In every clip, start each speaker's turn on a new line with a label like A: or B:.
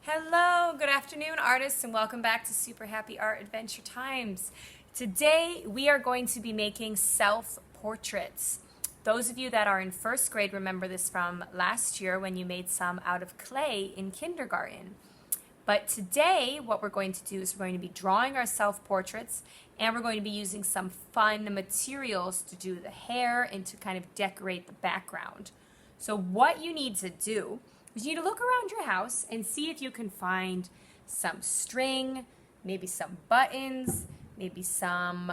A: Hello, good afternoon, artists, and welcome back to Super Happy Art Adventure Times. Today, we are going to be making self-portraits. Those of you that are in first grade remember this from last year when you made some out of clay in kindergarten. But today, what we're going to do is we're going to be drawing our self-portraits, and we're going to be using some fun materials to do the hair and to kind of decorate the background. So what you need to do is you need to look around your house and see if you can find some string, maybe some buttons, maybe some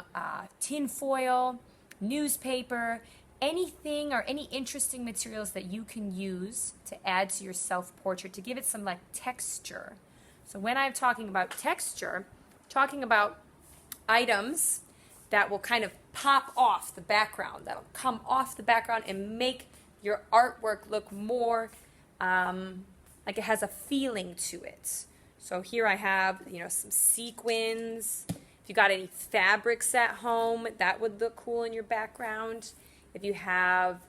A: tin foil, newspaper, anything or any interesting materials that you can use to add to your self-portrait to give it some like texture. So when I'm talking about texture, I'm talking about items that will kind of pop off the background, that'll come off the background and make your artwork look more like it has a feeling to it. So here I have, some sequins. If you got any fabrics at home, that would look cool in your background. If you have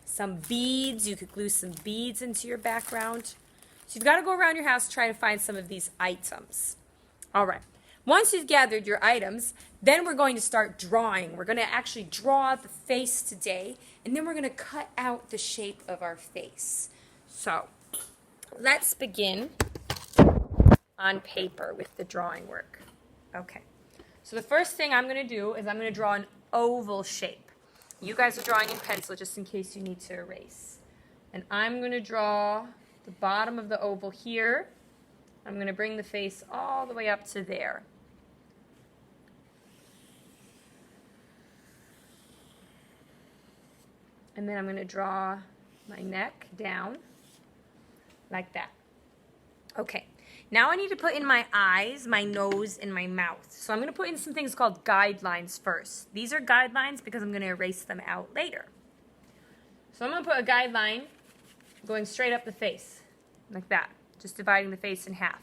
A: some beads, you could glue some beads into your background. So you've got to go around your house trying to find some of these items. All right. Once you've gathered your items, then we're going to start drawing. We're going to actually draw the face today, and then we're going to cut out the shape of our face. So let's begin on paper with the drawing work. Okay. So the first thing I'm going to do is I'm going to draw an oval shape. You guys are drawing in pencil just in case you need to erase. And I'm going to draw the bottom of the oval here. I'm going to bring the face all the way up to there. And then I'm going to draw my neck down like that. Okay, now I need to put in my eyes, my nose, and my mouth. So I'm going to put in some things called guidelines first. These are guidelines because I'm going to erase them out later. So I'm going to put a guideline going straight up the face, like that, just dividing the face in half.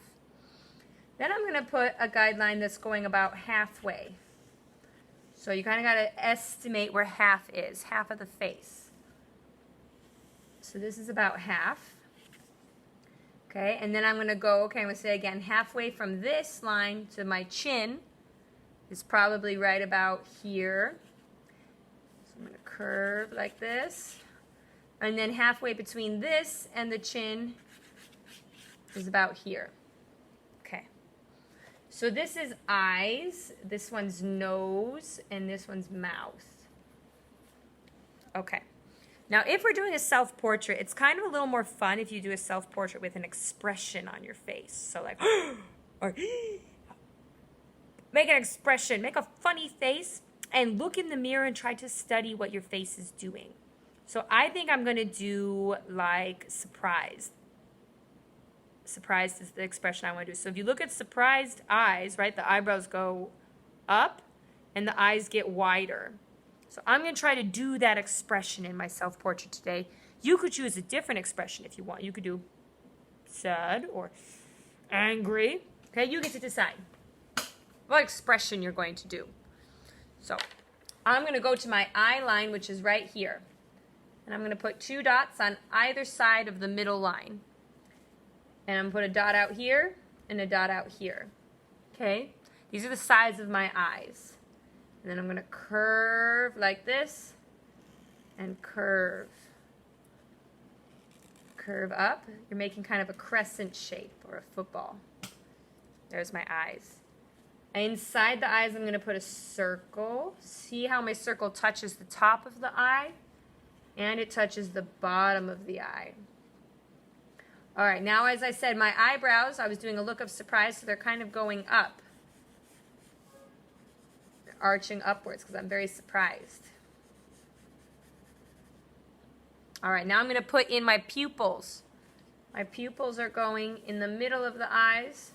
A: Then I'm going to put a guideline that's going about halfway. So you kind of got to estimate where half is, half of the face. So this is about half. Okay, and then I'm going to go, I'm going to say again, halfway from this line to my chin is probably right about here. So I'm going to curve like this. And then halfway between this and the chin is about here. Okay. So this is eyes, this one's nose, and this one's mouth. Okay. Now, if we're doing a self-portrait, it's kind of a little more fun if you do a self-portrait with an expression on your face. So like, or make an expression, make a funny face, and look in the mirror and try to study what your face is doing. So I think I'm going to do like surprised. Surprised is the expression I want to do. So if you look at surprised eyes, right, the eyebrows go up and the eyes get wider. So I'm going to try to do that expression in my self-portrait today. You could choose a different expression if you want. You could do sad or angry. Okay, you get to decide what expression you're going to do. So I'm going to go to my eye line, which is right here. And I'm going to put 2 dots on either side of the middle line. And I'm going to put a dot out here and a dot out here. Okay? These are the sides of my eyes. And then I'm going to curve like this and curve. Curve up. You're making kind of a crescent shape or a football. There's my eyes. Inside the eyes, I'm going to put a circle. See how my circle touches the top of the eye? And it touches the bottom of the eye. All right, now as I said, my eyebrows, I was doing a look of surprise, so they're kind of going up. They're arching upwards because I'm very surprised. All right, now I'm going to put in my pupils. My pupils are going in the middle of the eyes,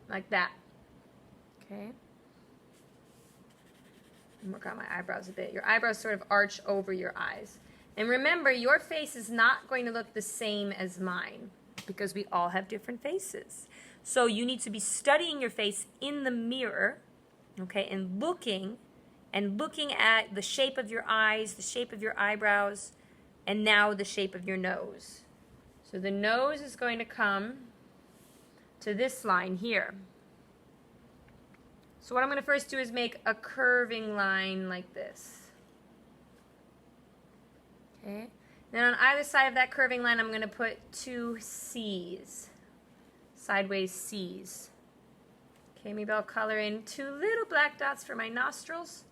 A: like that. Okay. Work on my eyebrows a bit. Your eyebrows sort of arch over your eyes. And remember, your face is not going to look the same as mine because we all have different faces. So you need to be studying your face in the mirror, okay, and looking at the shape of your eyes, the shape of your eyebrows, and now the shape of your nose. So the nose is going to come to this line here. So what I'm going to first do is make a curving line like this. Okay. Then on either side of that curving line, I'm going to put 2 C's, sideways C's. Okay, maybe I'll color in 2 little black dots for my nostrils.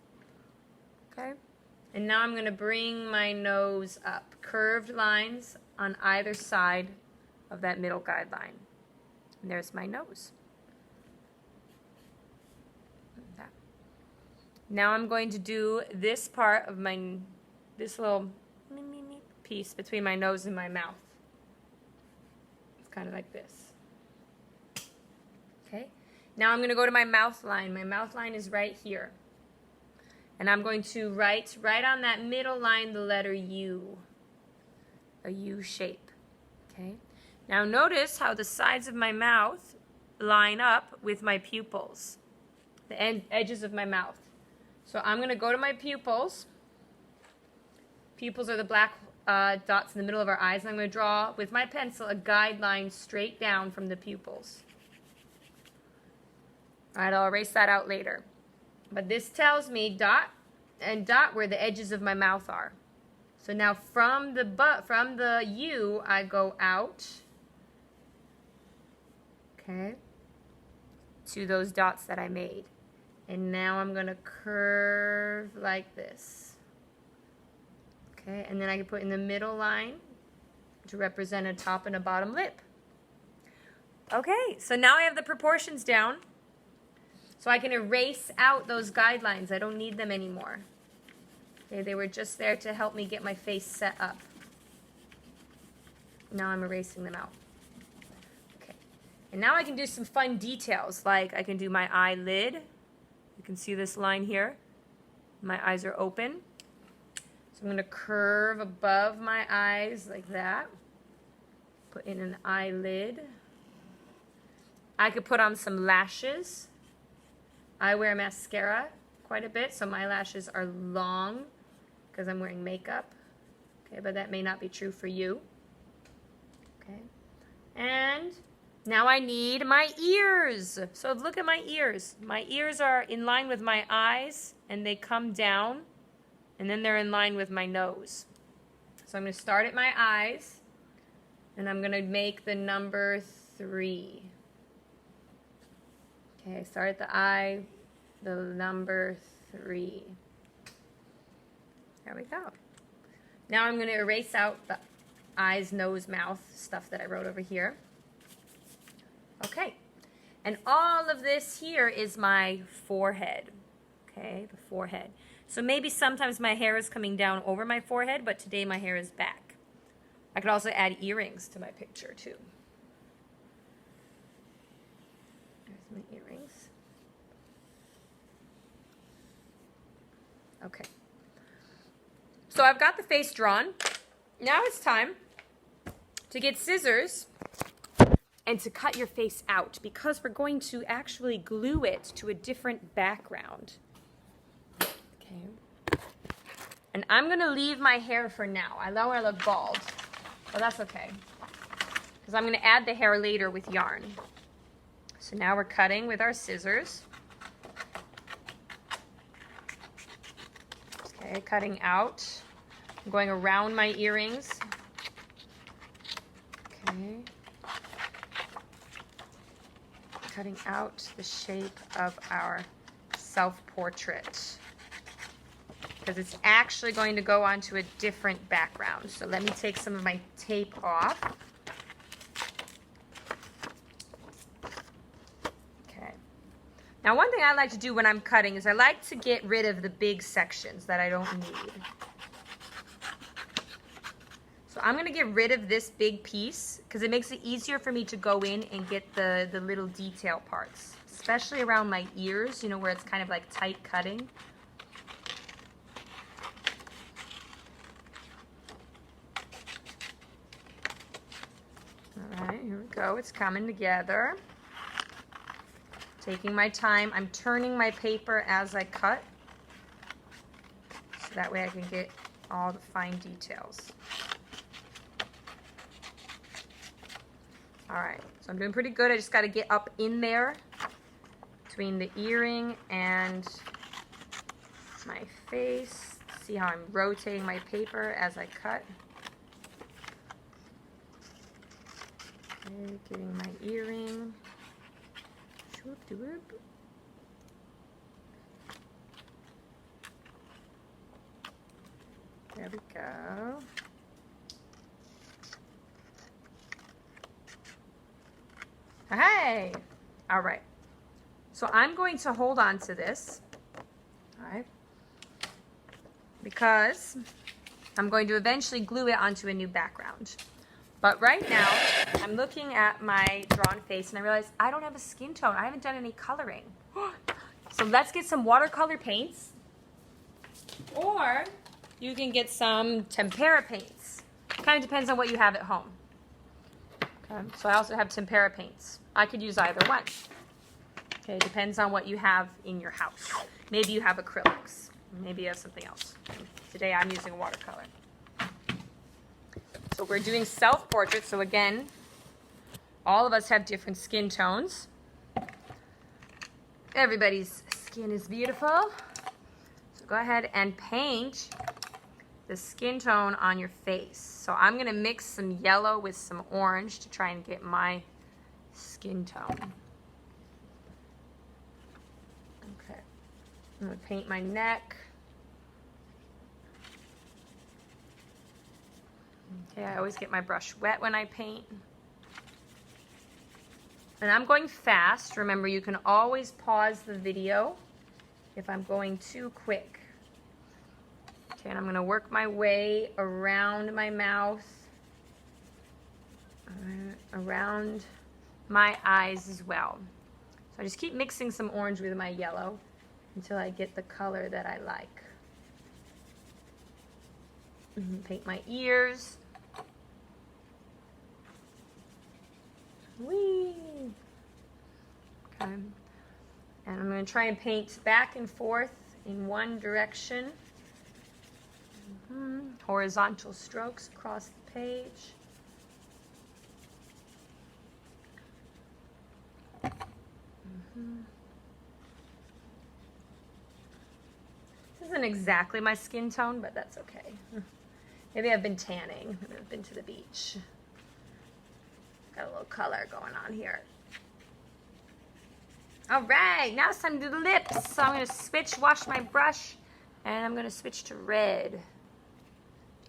A: Okay. And now I'm going to bring my nose up. Curved lines on either side of that middle guideline. And there's my nose. Now I'm going to do this part of this little piece between my nose and my mouth. It's kind of like this. Okay. Now I'm going to go to my mouth line. My mouth line is right here. And I'm going to write right on that middle line the letter U. A U shape. Okay. Now notice how the sides of my mouth line up with my pupils. The edges of my mouth. So I'm going to go to my pupils. Pupils are the black dots in the middle of our eyes. And I'm going to draw with my pencil a guideline straight down from the pupils. All right, I'll erase that out later. But this tells me dot and dot where the edges of my mouth are. So now from the U, I go out, okay, to those dots that I made. And now I'm going to curve like this. Okay, and then I can put in the middle line to represent a top and a bottom lip. Okay, so now I have the proportions down. So I can erase out those guidelines. I don't need them anymore. Okay, they were just there to help me get my face set up. Now I'm erasing them out. Okay, and now I can do some fun details, like I can do my eyelid. You can see this line here. My eyes are open. So I'm going to curve above my eyes like that. Put in an eyelid. I could put on some lashes. I wear mascara quite a bit, so my lashes are long because I'm wearing makeup. Okay, but that may not be true for you. Okay. And now I need my ears. So look at my ears. My ears are in line with my eyes, and they come down, and then they're in line with my nose. So I'm going to start at my eyes, and I'm going to make the number 3. Okay, start at the eye, the number 3. There we go. Now I'm going to erase out the eyes, nose, mouth stuff that I wrote over here. Okay, and all of this here is my forehead. Okay, the forehead. So maybe sometimes my hair is coming down over my forehead, but today my hair is back. I could also add earrings to my picture too. There's my earrings. Okay. So I've got the face drawn. Now it's time to get scissors and to cut your face out, because we're going to actually glue it to a different background. Okay. And I'm going to leave my hair for now. I know I look bald, but that's okay, because I'm going to add the hair later with yarn. So now we're cutting with our scissors. Okay, cutting out. I'm going around my earrings. Okay. Cutting out the shape of our self-portrait, because it's actually going to go onto a different background. So let me take some of my tape off. Okay. Now one thing I like to do when I'm cutting is I like to get rid of the big sections that I don't need. So I'm going to get rid of this big piece because it makes it easier for me to go in and get the little detail parts, especially around my ears, you know, where it's kind of like tight cutting. All right, here we go. It's coming together. Taking my time. I'm turning my paper as I cut, so that way I can get all the fine details. All right, so I'm doing pretty good. I just got to get up in there between the earring and my face. See how I'm rotating my paper as I cut. Okay, getting my earring. Swoop-de-whoop. There we go. Hey! All right. So I'm going to hold on to this. All right. Because I'm going to eventually glue it onto a new background. But right now, I'm looking at my drawn face and I realize I don't have a skin tone. I haven't done any coloring. So let's get some watercolor paints. Or you can get some tempera paints. Kind of depends on what you have at home. Okay, so I also have tempera paints. I could use either one. Okay, depends on what you have in your house. Maybe you have acrylics. Maybe you have something else. Today I'm using watercolor. So we're doing self-portrait. So again, all of us have different skin tones. Everybody's skin is beautiful. So go ahead and paint the skin tone on your face. So I'm going to mix some yellow with some orange to try and get my skin tone. Okay. I'm going to paint my neck. Okay, I always get my brush wet when I paint. And I'm going fast. Remember, you can always pause the video if I'm going too quick. Okay, and I'm going to work my way around my mouth, around my eyes as well. So I just keep mixing some orange with my yellow until I get the color that I like. Paint my ears. Whee! Okay. And I'm going to try and paint back and forth in one direction. Horizontal strokes across the page. This isn't exactly my skin tone, but that's okay. Maybe I've been tanning. Maybe I've been to the beach. Got a little color going on here. All right, now it's time to do the lips. So I'm going to wash my brush, and I'm going to switch to red.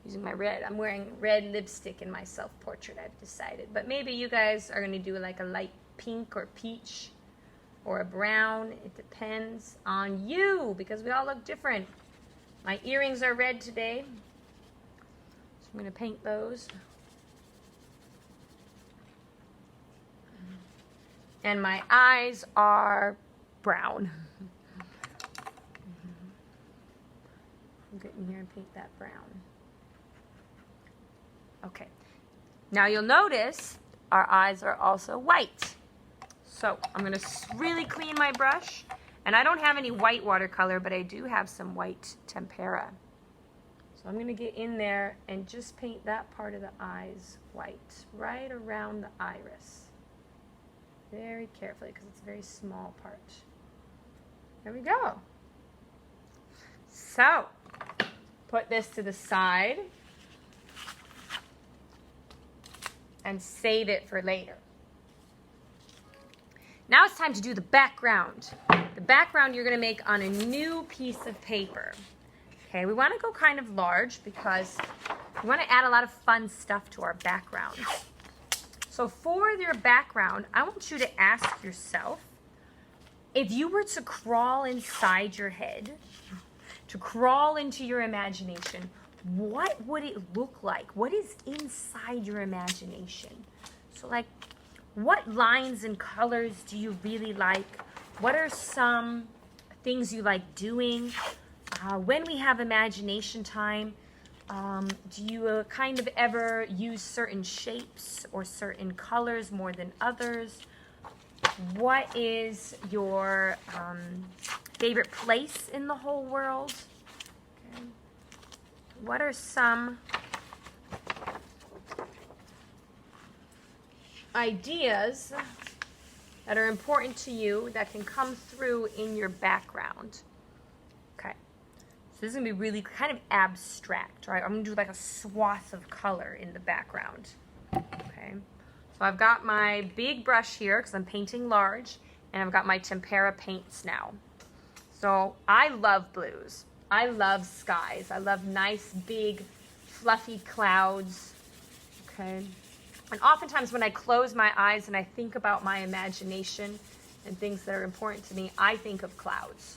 A: Using my red. I'm wearing red lipstick in my self-portrait, I've decided. But maybe you guys are going to do like a light pink or peach or a brown. It depends on you because we all look different. My earrings are red today. So I'm going to paint those. And my eyes are brown. I'll get in here and paint that brown. Okay. Now you'll notice our eyes are also white. So I'm going to really clean my brush. And I don't have any white watercolor, but I do have some white tempera. So I'm going to get in there and just paint that part of the eyes white, right around the iris. Very carefully, because it's a very small part. There we go. So, put this to the side and save it for later. Now it's time to do the background. The background you're going to make on a new piece of paper. Okay, we want to go kind of large because we want to add a lot of fun stuff to our background. So for your background, I want you to ask yourself, if you were to crawl inside your head, to crawl into your imagination, what would it look like? What is inside your imagination? So like, what lines and colors do you really like? What are some things you like doing? When we have imagination time, do you kind of ever use certain shapes or certain colors more than others? What is your favorite place in the whole world? Okay. What are some ideas that are important to you that can come through in your background. Okay, so this is going to be really kind of abstract, right? I'm going to do like a swath of color in the background. Okay, so I've got my big brush here because I'm painting large, and I've got my tempera paints now. So I love blues. I love skies. I love nice, big, fluffy clouds. Okay. And oftentimes when I close my eyes and I think about my imagination and things that are important to me, I think of clouds.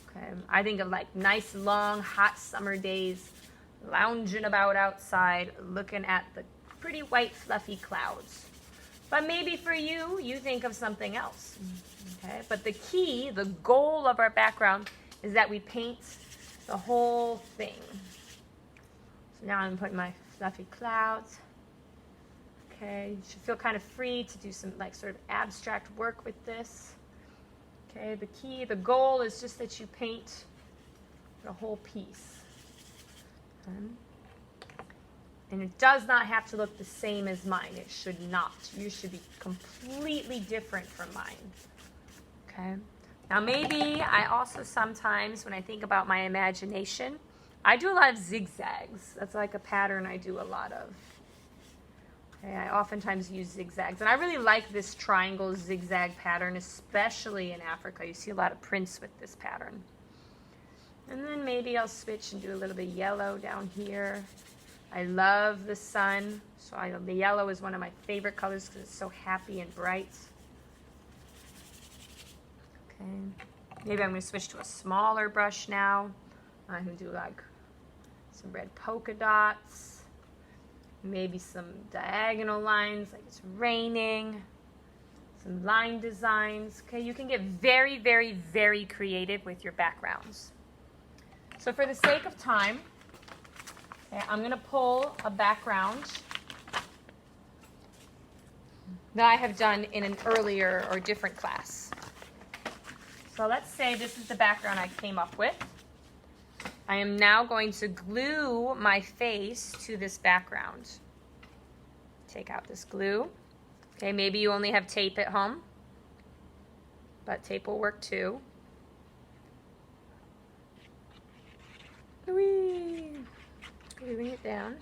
A: Okay. I think of like nice, long, hot summer days, lounging about outside, looking at the pretty white, fluffy clouds. But maybe for you, you think of something else. Okay. But the key, the goal of our background is that we paint the whole thing. So now I'm putting my fluffy clouds. Okay, you should feel kind of free to do some like sort of abstract work with this. Okay, the key, the goal is just that you paint the whole piece. And it does not have to look the same as mine. It should not. You should be completely different from mine. Okay. Now maybe I also sometimes, when I think about my imagination, I do a lot of zigzags. That's like a pattern I do a lot of. Okay, I oftentimes use zigzags. And I really like this triangle zigzag pattern, especially in Africa. You see a lot of prints with this pattern. And then maybe I'll switch and do a little bit of yellow down here. I love the sun. So the yellow is one of my favorite colors because it's so happy and bright. Okay. Maybe I'm going to switch to a smaller brush now. I'm going to do like some red polka dots. Maybe some diagonal lines like it's raining. Some line designs. Okay, you can get very, very, very creative with your backgrounds. So for the sake of time, okay, I'm going to pull a background that I have done in an earlier or different class. So let's say this is the background I came up with. I am now going to glue my face to this background. Take out this glue. Okay, maybe you only have tape at home, but tape will work too. Whee! Gluing it down.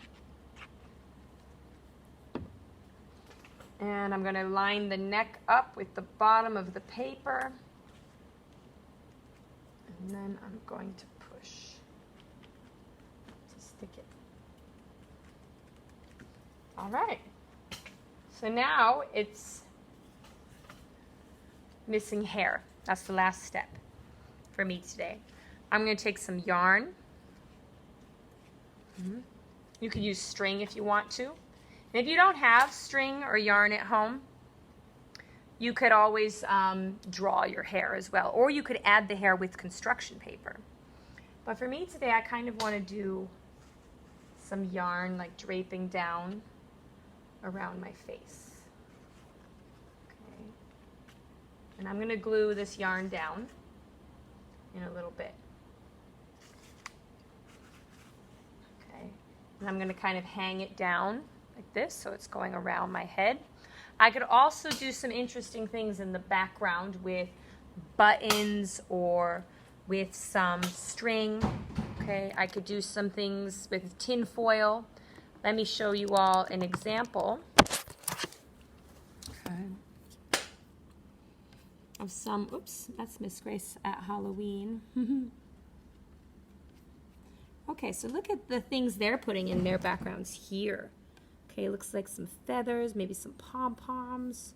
A: And I'm going to line the neck up with the bottom of the paper. And then I'm going to push to stick it. All right. So now it's missing hair. That's the last step for me today. I'm going to take some yarn. You could use string if you want to. And if you don't have string or yarn at home, you could always draw your hair as well. Or you could add the hair with construction paper. But for me today, I kind of want to do some yarn like draping down around my face. Okay. And I'm going to glue this yarn down in a little bit. Okay. And I'm going to kind of hang it down like this so it's going around my head. I could also do some interesting things in the background with buttons or with some string. Okay, I could do some things with tin foil. Let me show you all an example of some, oops, that's Miss Grace at Halloween. Okay, so look at the things they're putting in their backgrounds here. Okay, looks like some feathers, maybe some pom-poms.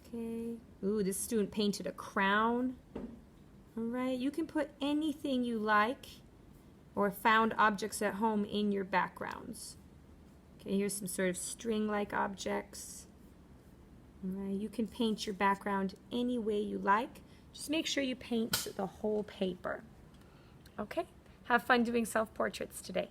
A: Okay, ooh, this student painted a crown. All right, you can put anything you like or found objects at home in your backgrounds. Okay, here's some sort of string-like objects. All right, you can paint your background any way you like. Just make sure you paint the whole paper. Okay, have fun doing self-portraits today.